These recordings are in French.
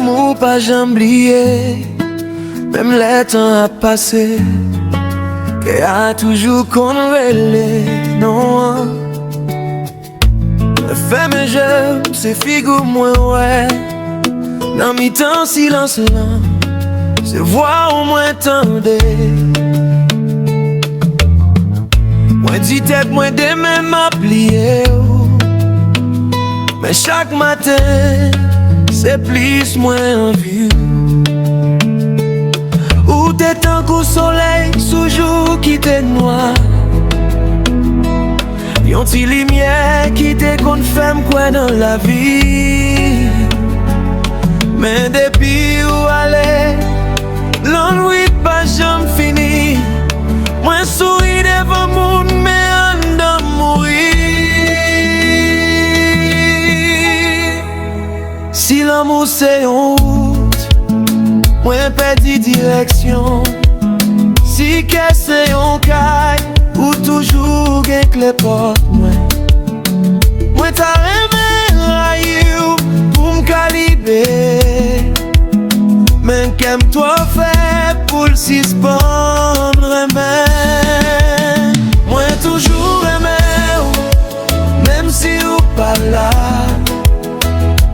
l'amour pas jamais oublié, même le temps a passé, qu'il a toujours conrélé, non. Le fait mes jeux, c'est figure moins ouais. Dans mi temps silence là, c'est voir au moins tendez. Moi dit tête, moi des mêmes à plier. Mais chaque matin, c'est plus moins en vue. Ou t'es tant qu'au soleil, sous jour qui t'est noir. Yon ti lumière qui t'est qu'on fait quoi dans la vie. Mais depuis où aller, l'ennui pas jamais fini. Moi souris devant monde, mais en dedans mourir. Si l'amour c'est en route, moi perdu direction. Si que c'est en caille, ou toujours avec les portes, moi t'as aimé raillou pour m'calibrer. Mais qu'aime toi fait pour le suspendre, mais moi toujours aimé, même si ou pas là.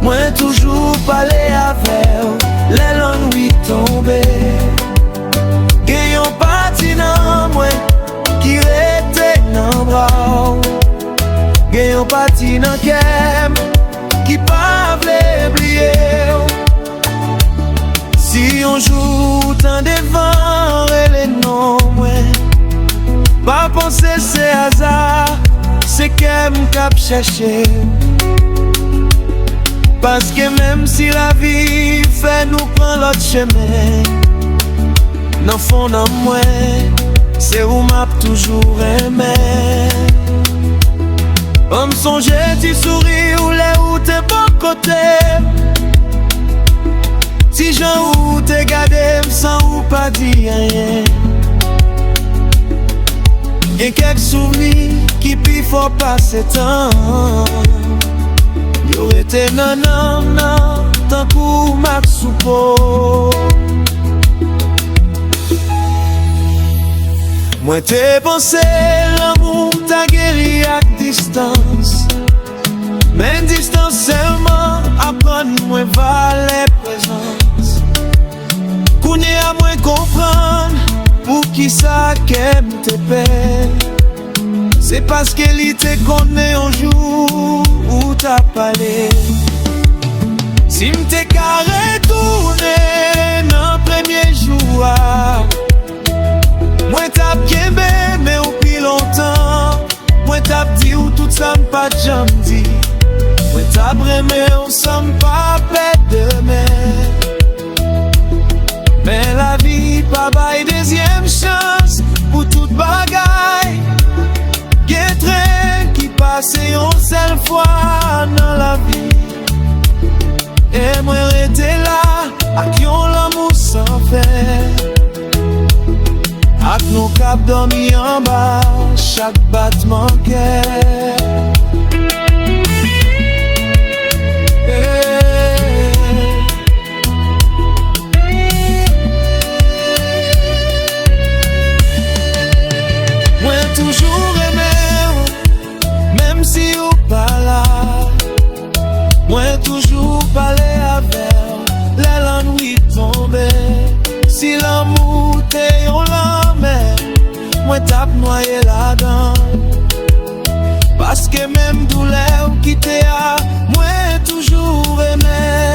Moi toujours parler avec les l'ennui tombé. Gayon parti dans moi qui rete dans bras. Gayon parti dans kem qui pas vle oublier. Si on joue tant devant et les noms, pas penser c'est hasard, c'est qu'elle m'cap chercher. Parce que même si la vie fait nous prendre l'autre chemin, dans fond dans moi, c'est où m'a toujours aimé. Comme songe tu souris ou les où t'es bon côté. Si j'en ou t'es gardé sans ou pas dire rien. Y'a quelques souvenirs qui puis faut passer temps. Y'aurait été non, tant coup Max Soupo. Moi t'ai pensé l'amour t'a guéri à distance. Mais distance seulement apprendre moi valer présence. Connais à moi comprendre pour qui ça qu'aime te paie. C'est parce qu'elle était connaît un jour où t'as parlé. Si m'te carré tourné dans premier jour, moi t'as bien aimé mais au plus longtemps. Moi t'as dit où tout ça m'pas jamais dit. Moi t'as aimé on s'en pas bête demain. Mais la vie pas bail deuxième chance pour toute bagaille. Y'a train qui passe une seule fois dans la vie. Et moi j'étais là, avec yon l'amour sans faire. Avec nos cap dormi en bas, chaque battement cœur. Moi toujours aimé, même si ou pas là. Moi toujours parler avec l'ennui tombé. Si l'amour t'est en la mer, moi tape noyé là-dedans. Parce que même douleur qui t'est à, moi toujours aimé.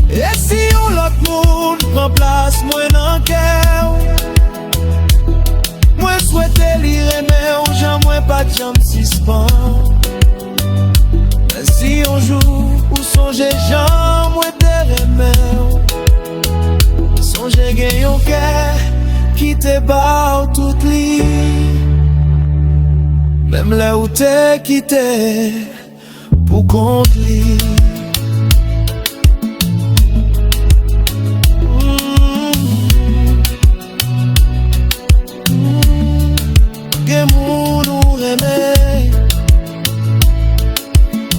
Et si on l'autre monde prend place, moi dans le cœur. Moi souhaite lire aimer, on jamais pas de jambes suspend. Si on joue ou songe gens, moi te remets. Songe gagne un cœur qui te bat toute lit. Même là où t'es quitté pour compte lit. Que mon nous remet.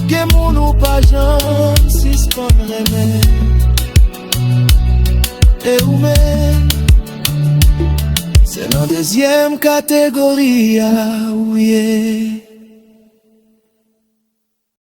Que mon nous pas jamais si c'est pas remet. c'est la deuxième catégorie, ah, oui.